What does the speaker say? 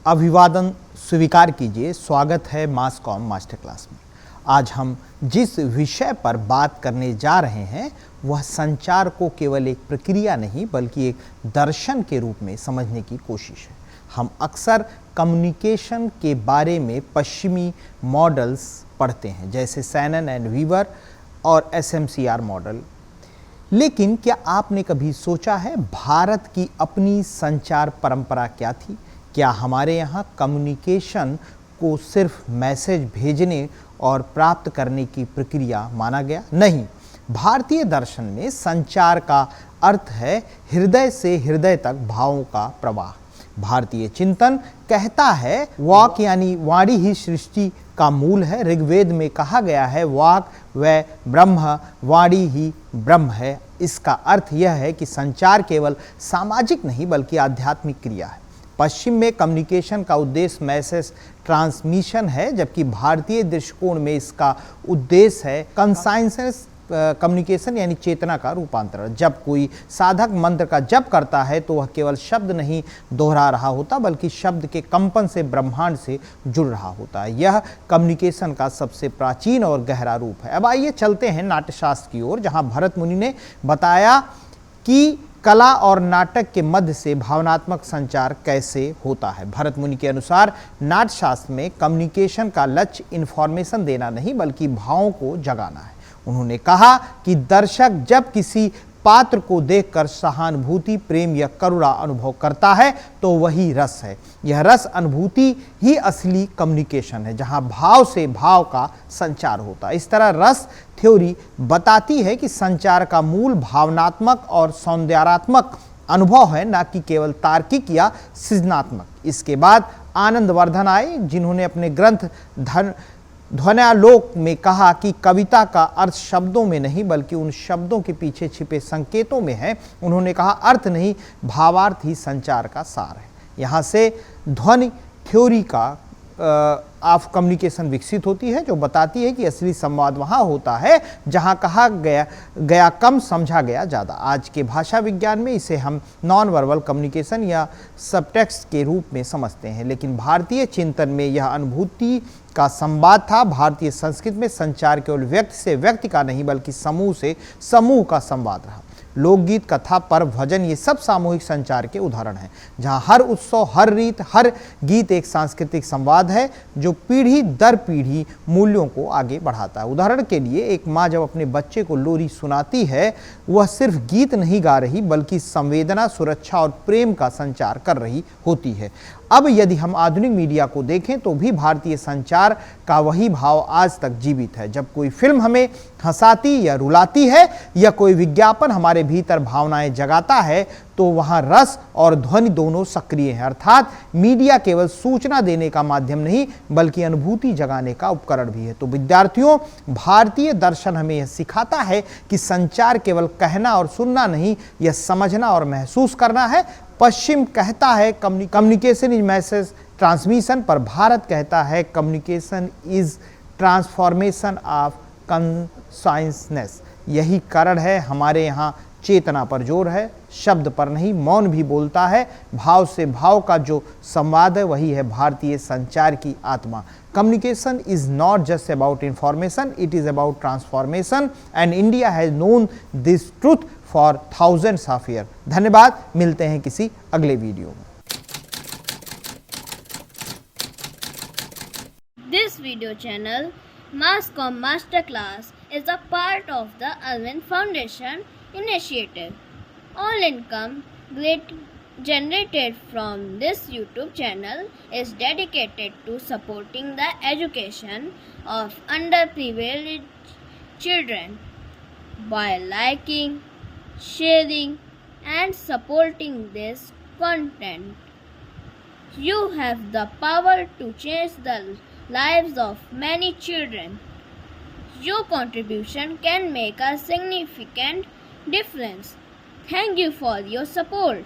अभिवादन स्वीकार कीजिए। स्वागत है मास कॉम मास्टर क्लास में। आज हम जिस विषय पर बात करने जा रहे हैं वह संचार को केवल एक प्रक्रिया नहीं बल्कि एक दर्शन के रूप में समझने की कोशिश है। हम अक्सर कम्युनिकेशन के बारे में पश्चिमी मॉडल्स पढ़ते हैं जैसे सैनन एंड वीवर और एसएमसीआर मॉडल, लेकिन क्या आपने कभी सोचा है भारत की अपनी संचार परंपरा क्या थी? क्या हमारे यहाँ कम्युनिकेशन को सिर्फ मैसेज भेजने और प्राप्त करने की प्रक्रिया माना गया? नहीं, भारतीय दर्शन में संचार का अर्थ है हृदय से हृदय तक भावों का प्रवाह। भारतीय चिंतन कहता है वाक यानी वाणी ही सृष्टि का मूल है। ऋग्वेद में कहा गया है वाक व ब्रह्म, वाणी ही ब्रह्म है। इसका अर्थ यह है कि संचार केवल सामाजिक नहीं बल्कि आध्यात्मिक क्रिया है। पश्चिम में कम्युनिकेशन का उद्देश्य मैसेज ट्रांसमिशन है, जबकि भारतीय दृष्टिकोण में इसका उद्देश्य है कंसाइंसेस कम्युनिकेशन यानी चेतना का रूपांतरण। जब कोई साधक मंत्र का जप करता है तो वह केवल शब्द नहीं दोहरा रहा होता बल्कि शब्द के कंपन से ब्रह्मांड से जुड़ रहा होता है। यह कम्युनिकेशन का सबसे प्राचीन और गहरा रूप है। अब आइए चलते हैं नाट्यशास्त्र की ओर, जहां भरत मुनि ने बताया कि कला और नाटक के मध्य से भावनात्मक संचार कैसे होता है। भरत मुनि के अनुसार नाट्यशास्त्र में कम्युनिकेशन का लक्ष्य इन्फॉर्मेशन देना नहीं बल्कि भावों को जगाना है। उन्होंने कहा कि दर्शक जब किसी पात्र को देखकर सहानुभूति, प्रेम या करुणा अनुभव करता है तो वही रस है। यह रस अनुभूति ही असली कम्युनिकेशन है, जहां भाव से भाव का संचार होता है। इस तरह रस थ्योरी बताती है कि संचार का मूल भावनात्मक और सौंदर्यात्मक अनुभव है, न कि केवल तार्किक या सृजनात्मक। इसके बाद आनंदवर्धन आए, जिन्होंने अपने ग्रंथ ध्वन्यालोक में कहा कि कविता का अर्थ शब्दों में नहीं बल्कि उन शब्दों के पीछे छिपे संकेतों में है। उन्होंने कहा अर्थ नहीं भावार्थ ही संचार का सार है। यहाँ से ध्वनि थ्योरी का ऑफ कम्युनिकेशन विकसित होती है, जो बताती है कि असली संवाद वहाँ होता है जहाँ कहा गया कम, समझा गया ज़्यादा। आज के भाषा विज्ञान में इसे हम नॉन वर्बल कम्युनिकेशन या सबटेक्स्ट के रूप में समझते हैं, लेकिन भारतीय चिंतन में यह अनुभूति का संवाद था। भारतीय संस्कृति में संचार केवल व्यक्ति से व्यक्ति का नहीं बल्कि समूह से समूह का संवाद रहा। लोकगीत, कथा, पर्व, भजन ये सब सामूहिक संचार के उदाहरण हैं, जहां हर उत्सव, हर रीत, हर गीत एक सांस्कृतिक संवाद है जो पीढ़ी दर पीढ़ी मूल्यों को आगे बढ़ाता है। उदाहरण के लिए एक माँ जब अपने बच्चे को लोरी सुनाती है, वह सिर्फ गीत नहीं गा रही बल्कि संवेदना, सुरक्षा और प्रेम का संचार कर रही होती है। अब यदि हम आधुनिक मीडिया को देखें तो भी भारतीय संचार का वही भाव आज तक जीवित है। जब कोई फिल्म हमें हंसाती या रुलाती है या कोई विज्ञापन हमारे भीतर भावनाएं जगाता है तो वहां रस और ध्वनि दोनों सक्रिय हैं। अर्थात मीडिया केवल सूचना देने का माध्यम नहीं बल्कि अनुभूति जगाने का उपकरण भी है। तो विद्यार्थियों, भारतीय दर्शन हमें यह सिखाता है कि संचार केवल कहना और सुनना नहीं, यह समझना और महसूस करना है। पश्चिम कहता है कम्युनिकेशन इज मैसेज ट्रांसमिशन, पर भारत कहता है कम्युनिकेशन इज ट्रांसफॉर्मेशन ऑफ कॉन्साइंसनेस। यही कारण है हमारे यहाँ चेतना पर जोर है, शब्द पर नहीं। मौन भी बोलता है। भाव से भाव का जो संवाद है वही है भारतीय संचार की आत्मा। Communication is not just about information, it is about transformation and India has known this truth for thousands of year. धन्यवाद, मिलते हैं किसी अगले वीडियो में। This video channel, Masscom Masterclass, is a part of the Alvin Foundation initiative. All income generated from this YouTube channel is dedicated to supporting the education of underprivileged children. By liking, sharing, and supporting this content, you have the power to change the lives of many children. Your contribution can make a significant difference. Thank you for your support.